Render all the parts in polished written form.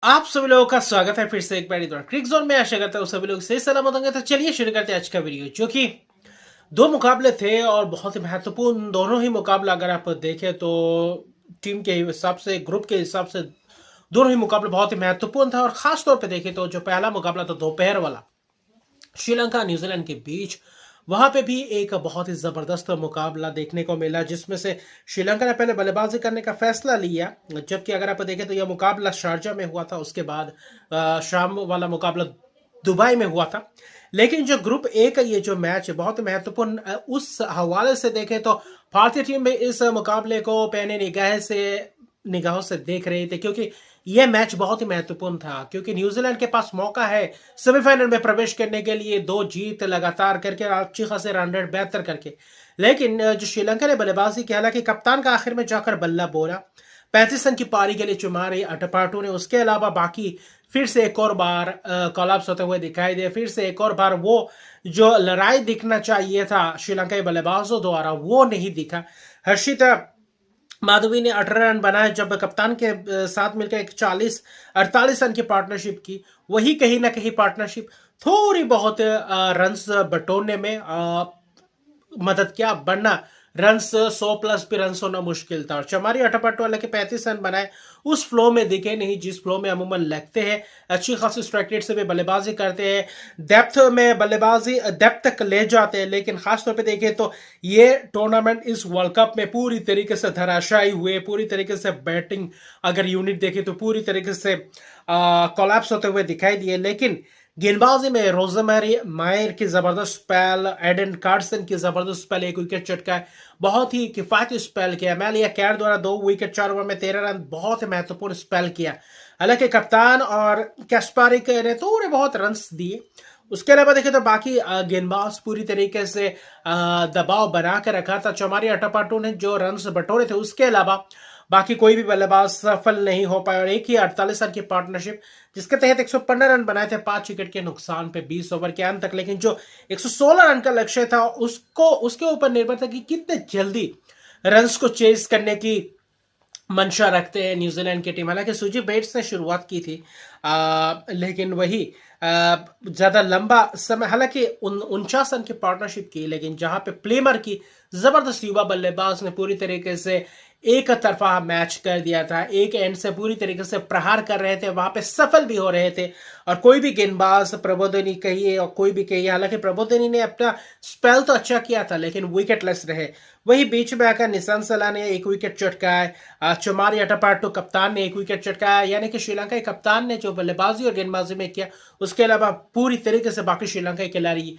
आप सभी लोगों का स्वागत है फिर से एक बार क्रिक जोन में। आशा करता हूँ सभी लोग सही सलामत होंगे। तो चलिए शुरू करते हैं आज का वीडियो, जो कि दो मुकाबले थे और बहुत ही महत्वपूर्ण दोनों ही मुकाबला अगर आप देखें तो टीम के हिसाब से, ग्रुप के हिसाब से दोनों ही मुकाबले बहुत ही महत्वपूर्ण था। और खास तौर पे देखें तो जो पहला मुकाबला था दोपहर वाला श्रीलंका न्यूजीलैंड के बीच, वहां पे भी एक बहुत ही जबरदस्त मुकाबला देखने को मिला, जिसमें से श्रीलंका ने पहले बल्लेबाजी करने का फैसला लिया। जबकि अगर आप देखें तो यह मुकाबला शारजा में हुआ था, उसके बाद शाम वाला मुकाबला दुबई में हुआ था। लेकिन जो ग्रुप ए का ये जो मैच है बहुत महत्वपूर्ण, उस हवाले से देखें तो भारतीय टीम में इस मुकाबले को पैनी निगाहों से देख रहे थे, क्योंकि यह मैच बहुत ही महत्वपूर्ण था। क्योंकि न्यूजीलैंड के पास मौका है सेमीफाइनल में प्रवेश करने के लिए, दो जीत लगातार करके अच्छी खासे रन रेट बेहतर करके। लेकिन जो श्रीलंका ने बल्लेबाजी की, हालांकि कप्तान का आखिर में जाकर बल्ला बोला, 35 रन की पारी के लिए चुमारी अटपाटू ने। उसके अलावा बाकी फिर से एक और बार कोलैप्स होते हुए दिखाई दिए। फिर से एक और बार वो जो लड़ाई दिखना चाहिए था श्रीलंकाई बल्लेबाजों द्वारा, वो नहीं दिखा। हर्षित माधवी ने 18 रन बनाए जब कप्तान के साथ मिलकर एक 48 रन की पार्टनरशिप की। वही कहीं ना कहीं पार्टनरशिप थोड़ी बहुत रन्स बटोरने में मदद किया, वरना रन्स 100 प्लस भी रन्स होना मुश्किल था। और चमारी अटपटवाला के 35 रन बनाए उस फ्लो में दिखे नहीं जिस फ्लो में अमूमन लगते हैं। अच्छी खासी स्ट्राइक रेट से भी बल्लेबाजी करते हैं, डेप्थ में बल्लेबाजी डेप्थ तक ले जाते हैं। लेकिन खासतौर पे देखें तो ये टूर्नामेंट इस वर्ल्ड कप में पूरी तरीके से धराशायी हुए, पूरी तरीके से बैटिंग अगर यूनिट देखें तो पूरी तरीके से कोलैप्स होते हुए दिखाई दिए। लेकिन गेंदबाजी में रोजमेरी मायर की जबरदस्त स्पेल, एडन कार्सन की जबरदस्त स्पेल, एक विकेट चटकाए, बहुत ही किफायती स्पेल किया। एमेलिया कैर द्वारा 2 विकेट 4 ओवर में 13 रन, बहुत ही महत्वपूर्ण स्पेल किया। हालांकि कप्तान और कैस्पारिक ने थोड़े बहुत रन दिए। उसके अलावा देखें तो बाकी गेंदबाज पूरी तरीके से दबाव बना के रखा था। चौमारी अटापाटू ने जो रन बटोरे थे, उसके अलावा बाकी कोई भी बल्लेबाज सफल नहीं हो पाया। और एक ही 48 रन की पार्टनरशिप, जिसके तहत 115 रन बनाए थे 5 विकेट के नुकसान पे 20 ओवर के अंत तक। लेकिन जो 116 रन का लक्ष्य था उसको उसके ऊपर निर्भर था कि कितने जल्दी रन्स को चेस करने की मंशा रखते हैं न्यूजीलैंड की टीम। हालांकि सुजी बेट्स ने शुरुआत की थी, लेकिन वही ज्यादा लंबा समय, हालांकि 49 रन की पार्टनरशिप की, लेकिन जहां पे प्लेमर की जबरदस्त युवा बल्लेबाज ने पूरी तरीके से एक तरफा मैच कर दिया था। एक एंड से पूरी तरीके से प्रहार कर रहे थे, वहां पे सफल भी हो रहे थे। और कोई भी गेंदबाज, प्रबोधनी कहिए और कोई भी कहिए, हालांकि प्रबोधनी ने अपना स्पेल तो अच्छा किया था लेकिन विकेटलेस रहे। वही बीच में आकर निशान सला ने एक विकेट चटकाया, चुमारी अटापाटू कप्तान ने एक विकेट चटकाया। यानी कि श्रीलंका के कप्तान ने जो बल्लेबाजी और गेंदबाजी में किया, उसके अलावा पूरी तरीके से बाकी श्रीलंका के खिलाड़ी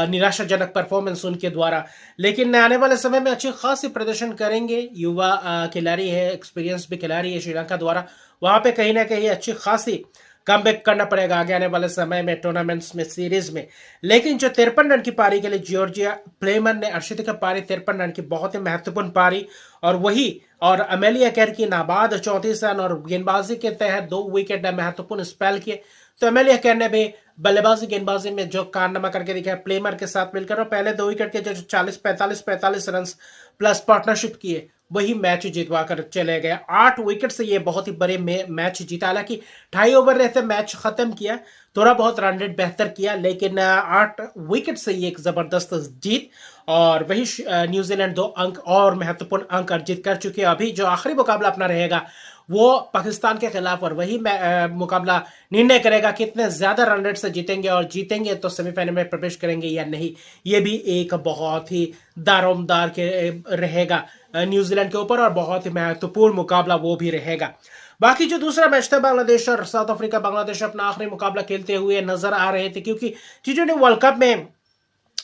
निराशाजनक परफॉर्मेंस उनके द्वारा। लेकिन आने वाले समय में अच्छी खासी प्रदर्शन करेंगे। युवा खिलाड़ी है, एक्सपीरियंस भी खिलाड़ी है श्रीलंका द्वारा, वहां पे कहीं ना कहीं अच्छी खासी कमबैक करना पड़ेगा आगे आने वाले समय में टूर्नामेंट्स में, सीरीज में। लेकिन जो 53 रन की पारी के लिए जॉर्जिया प्लेमर ने अर्शदीप का पारी 53 रन की बहुत ही महत्वपूर्ण पारी। और वही और अमेलिया कैर की नाबाद 34 रन और गेंदबाजी के तहत 2 विकेट महत्वपूर्ण स्पेल किए। तो एमेलिया कैर ने भी बल्लेबाजी गेंदबाजी में जो कारनामा करके दिखाया प्लेमर के साथ मिलकर, और पहले 2 विकेट के जो 45 रन प्लस पार्टनरशिप किए, वही मैच जितवा कर चले गए। 8 विकेट से ये बहुत ही बड़े मैच जीता। हालांकि 2.5 ओवर रहते मैच खत्म किया, थोड़ा बहुत रन रेट बेहतर किया, लेकिन 8 विकेट से ये एक जबरदस्त जीत। और वही न्यूजीलैंड 2 अंक और महत्वपूर्ण अंक अर्जित कर चुके हैं। अभी जो आखिरी मुकाबला अपना रहेगा वो पाकिस्तान के खिलाफ, और वही मुकाबला निर्णय करेगा कितने ज्यादा रन रेट से जीतेंगे, और जीतेंगे तो सेमीफाइनल में प्रवेश करेंगे या नहीं। ये भी एक बहुत ही दारोमदार के रहेगा न्यूजीलैंड के ऊपर, और बहुत ही महत्वपूर्ण मुकाबला वो भी रहेगा। बाकी जो दूसरा मैच था, बांग्लादेश और साउथ अफ्रीका, बांग्लादेश अपना आखिरी मुकाबला खेलते हुए नजर आ रहे थे, क्योंकि T20 वर्ल्ड कप में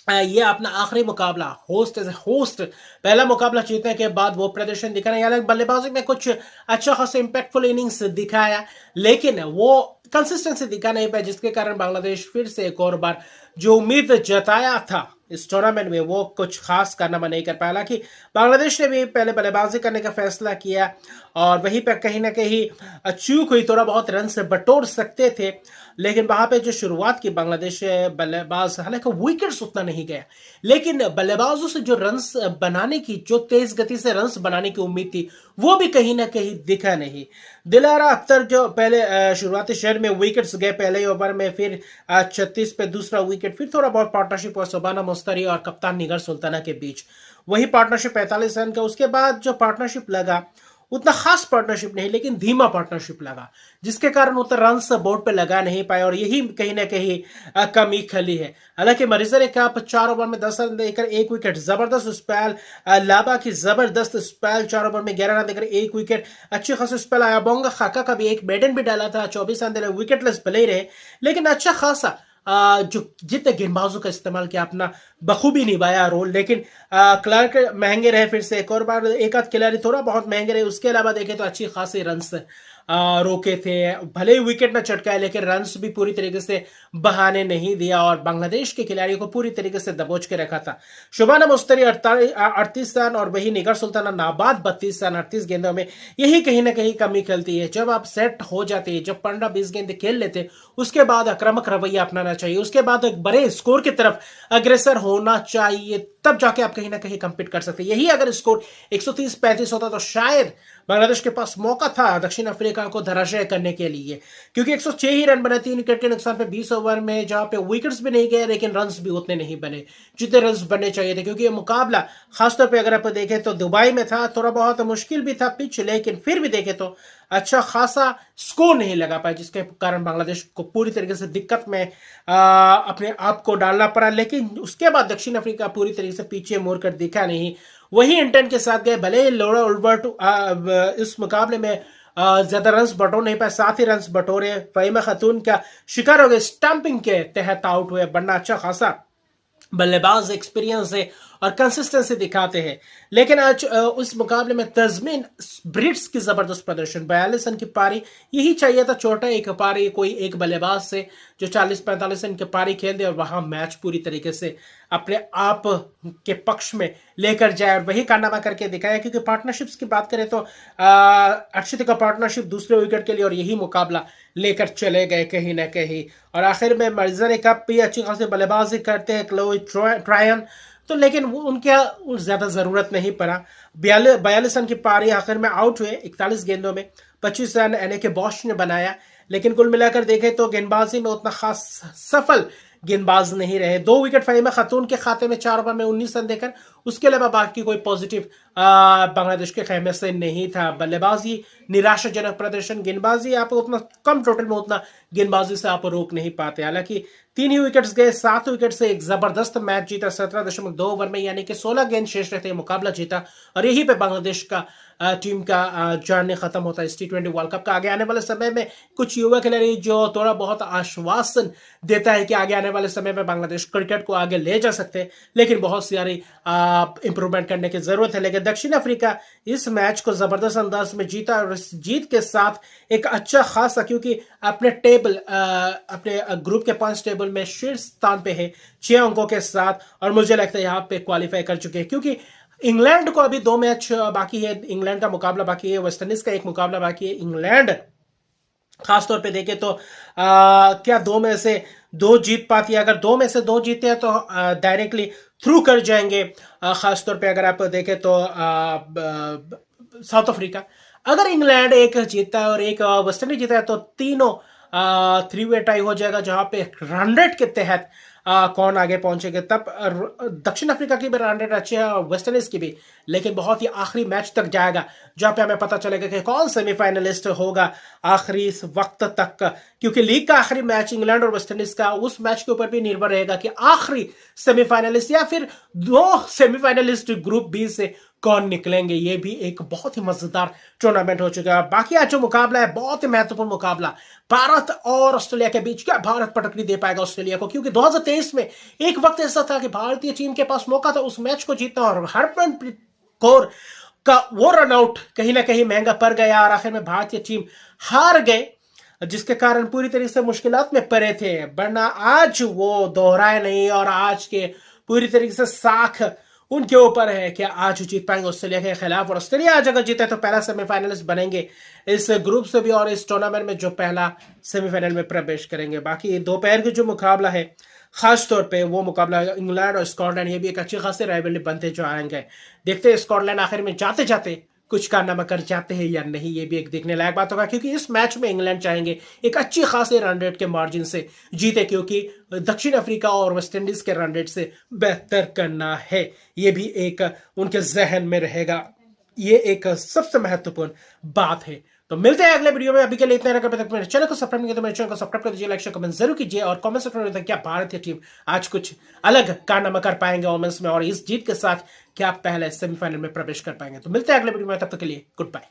ये अपना आखिरी मुकाबला होस्ट एज होस्ट, पहला मुकाबला जीतने के बाद वो प्रदर्शन दिखा रहे हैं। बल्लेबाजी में कुछ अच्छा खासा इंपैक्टफुल इनिंग्स दिखाया, लेकिन वो कंसिस्टेंसी दिखा नहीं पाया, जिसके कारण बांग्लादेश फिर से एक और बार जो उम्मीद जताया था इस टूर्नामेंट में वो कुछ खास कारनामा नहीं कर पाया। हालांकि बांग्लादेश ने भी पहले बल्लेबाजी करने का फैसला किया और वहीं पर कहीं ना कहीं चूक हुई, थोड़ा बहुत रन से बटोर सकते थे, लेकिन वहां पे जो शुरुआत की बांग्लादेश बल्लेबाज, हालांकि विकेट्स उतना नहीं गया, लेकिन बल्लेबाजों से जो रन्स बनाने की, जो तेज गति से रन्स बनाने की उम्मीद थी, वो भी कहीं ना कहीं दिखा नहीं। दिलारा अख्तर जो पहले शुरुआती शेर में विकेट्स गए पहले ही ओवर में, फिर 36 पे दूसरा विकेट, फिर थोड़ा बहुत पार्टनरशिप हुआ शबाना मुस्तरी और कप्तान निगर सुल्ताना के बीच, वही पार्टनरशिप 45 रन का। उसके बाद जो पार्टनरशिप लगा उतना खास पार्टनरशिप नहीं, लेकिन धीमा पार्टनरशिप लगा, जिसके कारण उतना रन बोर्ड पे लगा नहीं पाए और यही कहीं ना कहीं कमी खली है। हालांकि मरिजर कप 4 ओवर में 10 रन देकर 1 विकेट, जबरदस्त स्पेल लाबा की जबरदस्त स्पेल 4 ओवर में 11 रन देकर 1 विकेट, अच्छी खासी स्पेल आया। बोंगा खाका का भी एक मेडन भी डाला था, 24 रन देने, विकेटलेस भले ही रहे, लेकिन अच्छा खासा जो जितने गेंदबाजों का इस्तेमाल किया अपना बखूबी निभाया रोल। लेकिन क्लार्क महंगे रहे, फिर से एक और बार एक आध खिलाड़ी थोड़ा बहुत महंगे रहे। उसके अलावा देखें तो अच्छी खासी रन्स रोके थे, भले ही विकेट न चटकाए, लेकिन रन्स भी पूरी तरीके से बहाने नहीं दिया और बांग्लादेश के खिलाड़ियों को पूरी तरीके से दबोच के रखा था। शोबाना मुस्तरी 38 रन और वही निगर सुल्ताना नाबाद 32 रन 38 गेंदों में। यही कहीं ना कहीं कमी खलती है। जब आप सेट हो जाते हैं, जब 15-20 गेंद खेल लेते, उसके बाद आक्रामक रवैया अपनाना चाहिए, उसके बाद एक बड़े स्कोर की तरफ अग्रसर होना चाहिए, तब जाके आप कहीं ना कहीं कंपीट कर सकते हैं। यही अगर स्कोर 130-35 होता तो शायद बांग्लादेश के पास मौका था दक्षिण अफ्रीका को धराशायी करने के लिए, क्योंकि 106 ही रन बने 3 विकेट के नुकसान पे 20 ओवर में, जहां पे विकेट्स भी नहीं गए लेकिन रन्स भी उतने नहीं बने जितने रन्स बनने चाहिए थे। क्योंकि ये मुकाबला खासतौर पे अगर आप देखें तो दुबई में था, थोड़ा बहुत मुश्किल भी था पिच, लेकिन फिर भी देखें तो अच्छा खासा स्कोर नहीं लगा पाया, जिसके कारण बांग्लादेश को पूरी तरीके से दिक्कत में अपने आप को डालना पड़ा। लेकिन उसके बाद दक्षिण अफ्रीका पूरी तरीके से पीछे मुड़कर दिखा नहीं, वही इंटेंट के साथ गए। भले ही लोरा उल्बर्ट इस मुकाबले में ज्यादा रन्स बटोर नहीं पाए, 7 ही रन्स बटोरे, फहीमा खातून का शिकार हो गए, स्टंपिंग के तहत आउट हुए, वरना अच्छा खासा बल्लेबाज एक्सपीरियंस है और कंसिस्टेंसी दिखाते हैं। लेकिन आज उस मुकाबले में तजमीन ब्रिट्स की जबरदस्त प्रदर्शन, 42 रन की पारी, यही चाहिए था, छोटा एक पारी कोई एक बल्लेबाज से जो 40-45 रन की पारी खेल दे और वहां मैच पूरी तरीके से अपने आप के पक्ष में लेकर जाए, और वही कारनामा करके दिखाया। क्योंकि पार्टनरशिप्स की बात करें तो अक्षित का पार्टनरशिप दूसरे विकेट के लिए और यही मुकाबला लेकर चले गए कहीं ना कहीं। और आखिर में मर्जर कप भी अच्छी खासी बल्लेबाजी करते हैं क्लोई ट्रायन, तो लेकिन उनके ज्यादा जरूरत नहीं पड़ा। 42 रन की पारी आखिर में आउट हुए 41 गेंदों में, 25 रन एने के बॉश ने बनाया। लेकिन कुल मिलाकर देखें तो गेंदबाजी में उतना खास सफल गेंदबाज नहीं रहे। 2 विकेट फहीमा खातून के खाते में 4 ओवर में 19 रन देकर, उसके अलावा बाकी कोई पॉजिटिव बांग्लादेश के खेमे से नहीं था। बल्लेबाजी निराशाजनक प्रदर्शन, गेंदबाजी आप उतना कम टोटल में उतना गेंदबाजी से आप रोक नहीं पाते। हालांकि 3 ही विकेट्स गए, 7 विकेट से एक जबरदस्त मैच जीता 17.2 ओवर में, यानी कि 16 गेंद शेष रहते मुकाबला जीता। और यही पे बांग्लादेश का टीम का जर्नी खत्म होता है इस T20 वर्ल्ड कप का। आगे आने वाले समय में कुछ युवा खिलाड़ी जो थोड़ा बहुत आश्वासन देता है कि आगे आने वाले समय में बांग्लादेश क्रिकेट को आगे ले जा सकते हैं, लेकिन बहुत सारी इंप्रूवमेंट करने की जरूरत है। लेकिन दक्षिण अफ्रीका इस मैच को जबरदस्त अंदाज में जीता और इस जीत के साथ एक अच्छा खासा, क्योंकि अपने टेबल अपने ग्रुप के 5 टेबल में शीर्ष स्थान पे है 6 अंकों के साथ, और मुझे लगता है यहाँ पे क्वालिफाई कर चुके हैं। क्योंकि इंग्लैंड को अभी 2 मैच बाकी है, इंग्लैंड का मुकाबला बाकी है, वेस्ट इंडीज का एक मुकाबला बाकी है। इंग्लैंड खासतौर पे देखे तो क्या 2 में से 2 जीत पाती है? अगर 2 में से 2 जीते हैं तो डायरेक्टली थ्रू कर जाएंगे। खासतौर पे अगर आप देखें तो साउथ अफ्रीका, अगर इंग्लैंड एक जीता है और एक वेस्ट इंडीज जीता है तो तीनों 3 वे टाई हो जाएगा, जहां पे रन रेट के तहत कौन आगे पहुंचेगा। तब दक्षिण अफ्रीका की भी रन रेट अच्छी है और वेस्ट इंडीज की भी, लेकिन बहुत ही आखिरी मैच तक जाएगा जहां पे हमें पता चलेगा कि कौन सेमीफाइनलिस्ट होगा आखिरी इस वक्त तक। क्योंकि लीग का आखिरी मैच इंग्लैंड और वेस्ट इंडीज का, उस मैच के ऊपर भी निर्भर रहेगा कि आखिरी सेमीफाइनलिस्ट या फिर 2 सेमीफाइनलिस्ट ग्रुप बी से कौन निकलेंगे। ये भी एक बहुत ही मजेदार टूर्नामेंट हो चुका है। बाकी आज जो मुकाबला है बहुत ही महत्वपूर्ण मुकाबला, भारत और ऑस्ट्रेलिया के बीच। क्या भारत पटकनी दे पाएगा ऑस्ट्रेलिया को? क्योंकि 2023 में एक वक्त ऐसा था कि भारतीय टीम के पास मौका था उस मैच को जीतना, और हरमनप्रीत कौर का वो रन आउट कहीं ना कहीं महंगा पड़ गया और आखिर में भारतीय टीम हार गए, जिसके कारण पूरी तरीके से मुश्किलात में पड़े थे। वरना आज वो दोहराए नहीं और आज के पूरी तरीके से साख उनके ऊपर है कि आज जीत पाएंगे ऑस्ट्रेलिया के खिलाफ। और ऑस्ट्रेलिया आज अगर जीते तो पहला सेमीफाइनलिस्ट बनेंगे इस ग्रुप से भी और इस टूर्नामेंट में जो पहला सेमीफाइनल में प्रवेश करेंगे। बाकी दोपहर की जो मुकाबला है खास तौर पे वो मुकाबला इंग्लैंड और स्कॉटलैंड, ये भी एक अच्छी खासी राइवलरी बनते जो आएंगे। देखते हैं स्कॉटलैंड आखिर में जाते जाते कुछ कारनामा कर जाते हैं या नहीं, ये भी एक देखने लायक बात होगा, क्योंकि इस मैच में इंग्लैंड चाहेंगे एक अच्छी खासी रन रेट के मार्जिन से जीते, क्योंकि दक्षिण अफ्रीका और वेस्ट इंडीज के रन रेट से बेहतर करना है। ये भी एक उनके जहन में रहेगा, ये एक सबसे महत्वपूर्ण बात है। तो मिलते हैं अगले वीडियो में, अभी के लिए इतना। अगर तक मेरे चैनल को सब्सक्राइब नहीं किया तो मेरे चैनल को सब्सक्राइब कर दीजिए, लाइक शेयर कमेंट जरूर कीजिए और कमेंट सेक्शन में क्या भारतीय टीम आज कुछ अलग कारनामा कर पाएंगे वोमेंस में और इस जीत के साथ क्या पहले सेमीफाइनल में प्रवेश कर पाएंगे। तो मिलते हैं अगले वीडियो में, तब तक के लिए गुड बाय।